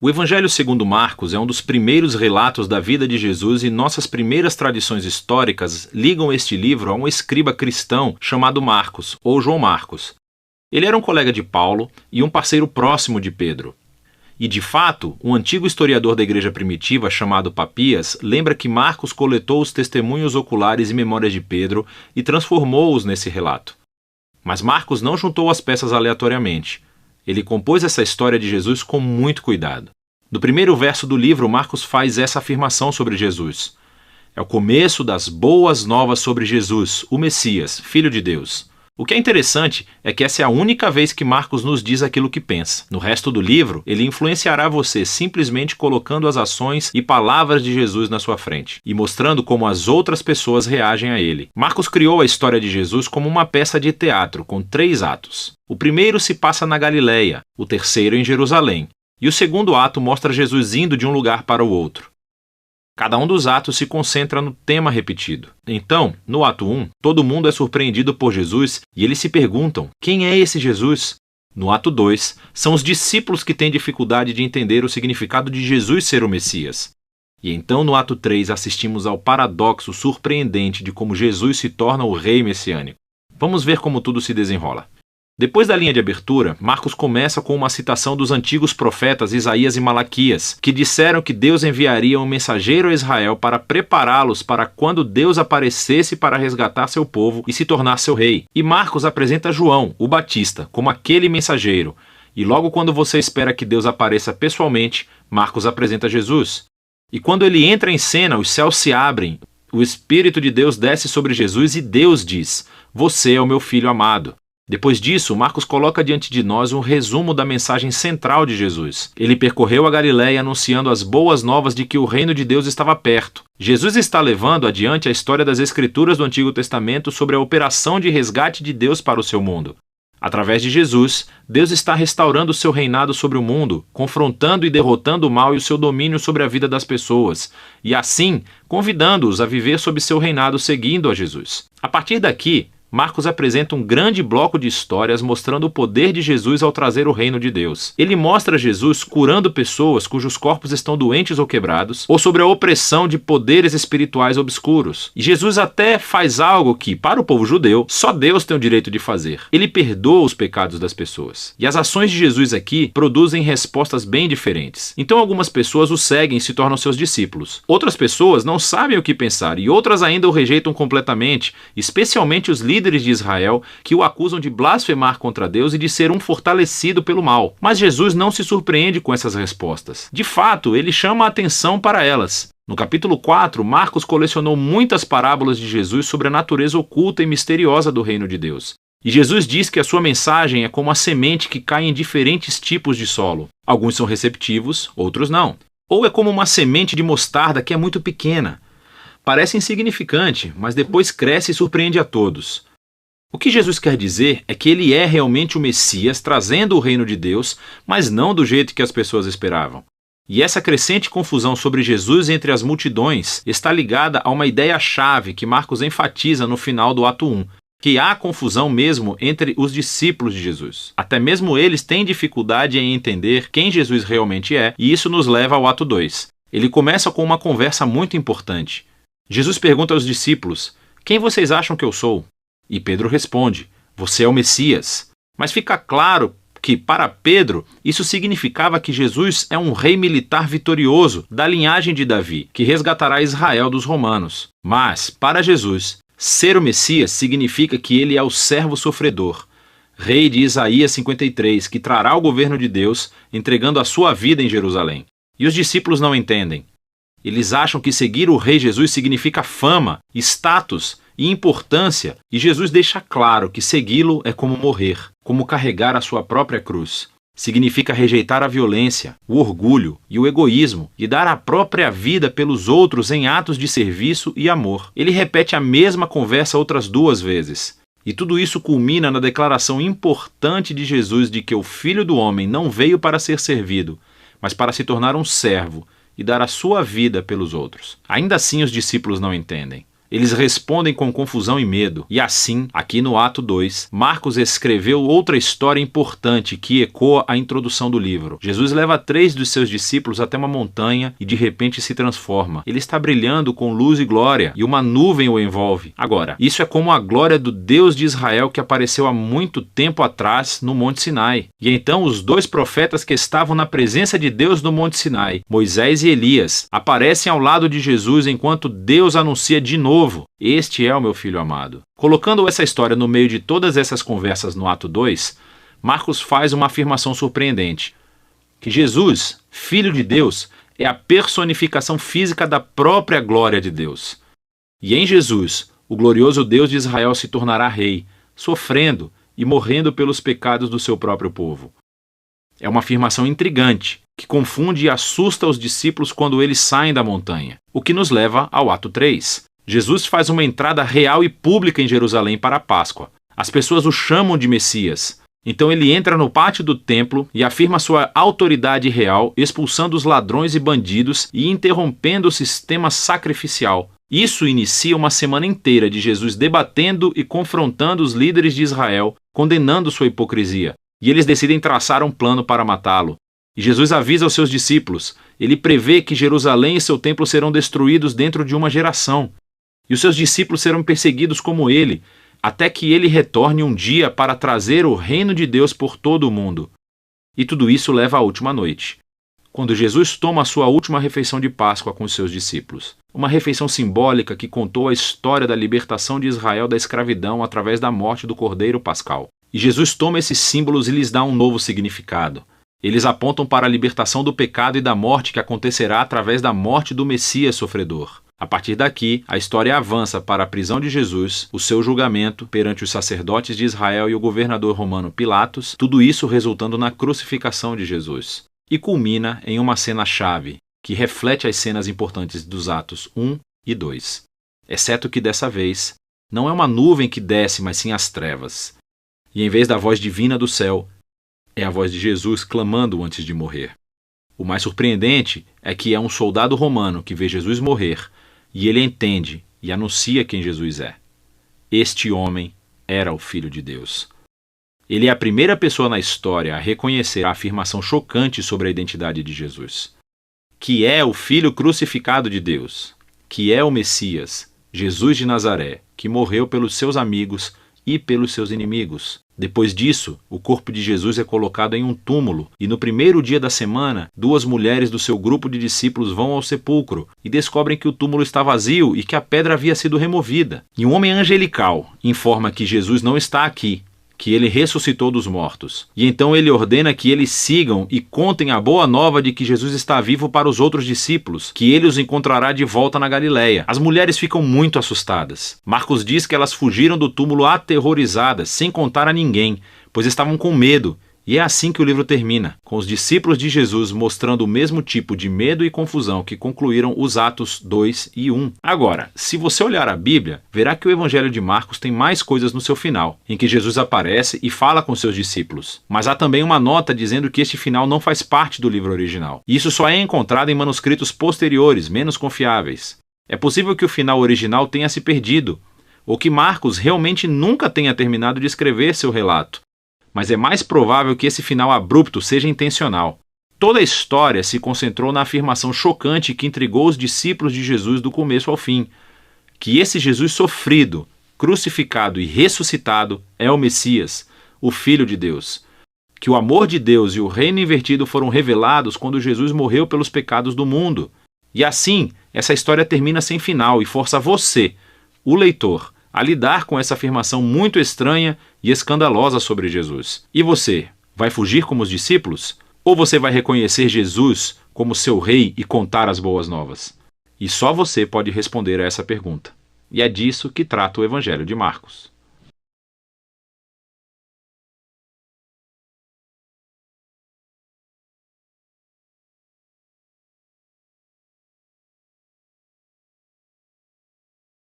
O Evangelho segundo Marcos é um dos primeiros relatos da vida de Jesus e nossas primeiras tradições históricas ligam este livro a um escriba cristão chamado Marcos, ou João Marcos. Ele era um colega de Paulo e um parceiro próximo de Pedro. E, de fato, um antigo historiador da igreja primitiva chamado Papias lembra que Marcos coletou os testemunhos oculares e memórias de Pedro e transformou-os nesse relato. Mas Marcos não juntou as peças aleatoriamente. Ele compôs essa história de Jesus com muito cuidado. No primeiro verso do livro, Marcos faz essa afirmação sobre Jesus. É o começo das boas novas sobre Jesus, o Messias, Filho de Deus. O que é interessante é que essa é a única vez que Marcos nos diz aquilo que pensa. No resto do livro, ele influenciará você simplesmente colocando as ações e palavras de Jesus na sua frente e mostrando como as outras pessoas reagem a ele. Marcos criou a história de Jesus como uma peça de teatro com 3 atos. O primeiro se passa na Galileia, o terceiro em Jerusalém, e o segundo ato mostra Jesus indo de um lugar para o outro. Cada um dos atos se concentra no tema repetido. Então, no ato 1, todo mundo é surpreendido por Jesus e eles se perguntam: quem é esse Jesus? No ato 2, são os discípulos que têm dificuldade de entender o significado de Jesus ser o Messias. E então, no ato 3, assistimos ao paradoxo surpreendente de como Jesus se torna o rei messiânico. Vamos ver como tudo se desenrola. Depois da linha de abertura, Marcos começa com uma citação dos antigos profetas Isaías e Malaquias, que disseram que Deus enviaria um mensageiro a Israel para prepará-los para quando Deus aparecesse para resgatar seu povo e se tornar seu rei. E Marcos apresenta João, o Batista, como aquele mensageiro. E logo quando você espera que Deus apareça pessoalmente, Marcos apresenta Jesus. E quando ele entra em cena, os céus se abrem, o Espírito de Deus desce sobre Jesus e Deus diz: "Você é o meu filho amado." Depois disso, Marcos coloca diante de nós um resumo da mensagem central de Jesus. Ele percorreu a Galileia anunciando as boas novas de que o reino de Deus estava perto. Jesus está levando adiante a história das Escrituras do Antigo Testamento sobre a operação de resgate de Deus para o seu mundo. Através de Jesus, Deus está restaurando o seu reinado sobre o mundo, confrontando e derrotando o mal e o seu domínio sobre a vida das pessoas, e assim, convidando-os a viver sob seu reinado seguindo a Jesus. A partir daqui, Marcos apresenta um grande bloco de histórias mostrando o poder de Jesus ao trazer o reino de Deus. Ele mostra Jesus curando pessoas cujos corpos estão doentes ou quebrados, ou sobre a opressão de poderes espirituais obscuros. E Jesus até faz algo que, para o povo judeu, só Deus tem o direito de fazer. Ele perdoa os pecados das pessoas. E as ações de Jesus aqui produzem respostas bem diferentes. Então algumas pessoas o seguem e se tornam seus discípulos. Outras pessoas não sabem o que pensar e outras ainda o rejeitam completamente, especialmente os líderes de Israel, que o acusam de blasfemar contra Deus e de ser um fortalecido pelo mal. Mas Jesus não se surpreende com essas respostas. De fato, ele chama a atenção para elas. No capítulo 4, Marcos colecionou muitas parábolas de Jesus sobre a natureza oculta e misteriosa do reino de Deus. E Jesus diz que a sua mensagem é como a semente que cai em diferentes tipos de solo. Alguns são receptivos, outros não. Ou é como uma semente de mostarda que é muito pequena. Parece insignificante, mas depois cresce e surpreende a todos. O que Jesus quer dizer é que ele é realmente o Messias trazendo o reino de Deus, mas não do jeito que as pessoas esperavam. E essa crescente confusão sobre Jesus entre as multidões está ligada a uma ideia-chave que Marcos enfatiza no final do ato 1, que há confusão mesmo entre os discípulos de Jesus. Até mesmo eles têm dificuldade em entender quem Jesus realmente é, e isso nos leva ao ato 2. Ele começa com uma conversa muito importante. Jesus pergunta aos discípulos: "Quem vocês acham que eu sou?" E Pedro responde: "Você é o Messias." Mas fica claro que, para Pedro, isso significava que Jesus é um rei militar vitorioso da linhagem de Davi, que resgatará Israel dos romanos. Mas, para Jesus, ser o Messias significa que ele é o servo sofredor, rei de Isaías 53, que trará o governo de Deus, entregando a sua vida em Jerusalém. E os discípulos não entendem. Eles acham que seguir o rei Jesus significa fama, status e importância, e Jesus deixa claro que segui-lo é como morrer, como carregar a sua própria cruz. Significa rejeitar a violência, o orgulho e o egoísmo e dar a própria vida pelos outros em atos de serviço e amor. Ele repete a mesma conversa outras 2 vezes. E tudo isso culmina na declaração importante de Jesus de que o Filho do Homem não veio para ser servido, mas para se tornar um servo e dar a sua vida pelos outros. Ainda assim os discípulos não entendem. Eles respondem com confusão e medo. E assim, aqui no ato 2, Marcos escreveu outra história importante que ecoa a introdução do livro. Jesus leva 3 dos seus discípulos até uma montanha e de repente se transforma. Ele está brilhando com luz e glória e uma nuvem o envolve. Agora, isso é como a glória do Deus de Israel que apareceu há muito tempo atrás no Monte Sinai. E então os 2 profetas que estavam na presença de Deus no Monte Sinai, Moisés e Elias, aparecem ao lado de Jesus enquanto Deus anuncia de novo: "Este é o meu filho amado". Colocando essa história no meio de todas essas conversas no ato 2, Marcos faz uma afirmação surpreendente: que Jesus, Filho de Deus, é a personificação física da própria glória de Deus. E em Jesus, o glorioso Deus de Israel se tornará rei, sofrendo e morrendo pelos pecados do seu próprio povo. É uma afirmação intrigante, que confunde e assusta os discípulos quando eles saem da montanha, o que nos leva ao ato 3. Jesus faz uma entrada real e pública em Jerusalém para a Páscoa. As pessoas o chamam de Messias. Então ele entra no pátio do templo e afirma sua autoridade real, expulsando os ladrões e bandidos e interrompendo o sistema sacrificial. Isso inicia uma semana inteira de Jesus debatendo e confrontando os líderes de Israel, condenando sua hipocrisia. E eles decidem traçar um plano para matá-lo. E Jesus avisa aos seus discípulos. Ele prevê que Jerusalém e seu templo serão destruídos dentro de uma geração. E os seus discípulos serão perseguidos como ele, até que ele retorne um dia para trazer o reino de Deus por todo o mundo. E tudo isso leva à última noite, quando Jesus toma a sua última refeição de Páscoa com os seus discípulos. Uma refeição simbólica que contou a história da libertação de Israel da escravidão através da morte do Cordeiro Pascal. E Jesus toma esses símbolos e lhes dá um novo significado. Eles apontam para a libertação do pecado e da morte que acontecerá através da morte do Messias sofredor. A partir daqui, a história avança para a prisão de Jesus, o seu julgamento perante os sacerdotes de Israel e o governador romano Pilatos, tudo isso resultando na crucificação de Jesus. E culmina em uma cena-chave, que reflete as cenas importantes dos atos 1 e 2. Exceto que dessa vez, não é uma nuvem que desce, mas sim as trevas. E em vez da voz divina do céu, é a voz de Jesus clamando antes de morrer. O mais surpreendente é que é um soldado romano que vê Jesus morrer, e ele entende e anuncia quem Jesus é. Este homem era o Filho de Deus. Ele é a primeira pessoa na história a reconhecer a afirmação chocante sobre a identidade de Jesus, que é o Filho crucificado de Deus, que é o Messias, Jesus de Nazaré, que morreu pelos seus amigos e pelos seus inimigos. Depois disso, o corpo de Jesus é colocado em um túmulo, e no primeiro dia da semana, 2 mulheres do seu grupo de discípulos vão ao sepulcro e descobrem que o túmulo está vazio e que a pedra havia sido removida. E um homem angelical informa que Jesus não está aqui, que ele ressuscitou dos mortos. E então ele ordena que eles sigam e contem a boa nova de que Jesus está vivo para os outros discípulos, que ele os encontrará de volta na Galileia. As mulheres ficam muito assustadas. Marcos diz que elas fugiram do túmulo aterrorizadas, sem contar a ninguém, pois estavam com medo. E é assim que o livro termina, com os discípulos de Jesus mostrando o mesmo tipo de medo e confusão que concluíram os Atos 2 e 1. Agora, se você olhar a Bíblia, verá que o Evangelho de Marcos tem mais coisas no seu final, em que Jesus aparece e fala com seus discípulos. Mas há também uma nota dizendo que este final não faz parte do livro original. E isso só é encontrado em manuscritos posteriores, menos confiáveis. É possível que o final original tenha se perdido, ou que Marcos realmente nunca tenha terminado de escrever seu relato. Mas é mais provável que esse final abrupto seja intencional. Toda a história se concentrou na afirmação chocante que intrigou os discípulos de Jesus do começo ao fim, que esse Jesus sofrido, crucificado e ressuscitado é o Messias, o Filho de Deus. Que o amor de Deus e o reino invertido foram revelados quando Jesus morreu pelos pecados do mundo. E assim, essa história termina sem final e força você, o leitor, a lidar com essa afirmação muito estranha e escandalosa sobre Jesus. E você, vai fugir como os discípulos? Ou você vai reconhecer Jesus como seu rei e contar as boas novas? E só você pode responder a essa pergunta. E é disso que trata o Evangelho de Marcos.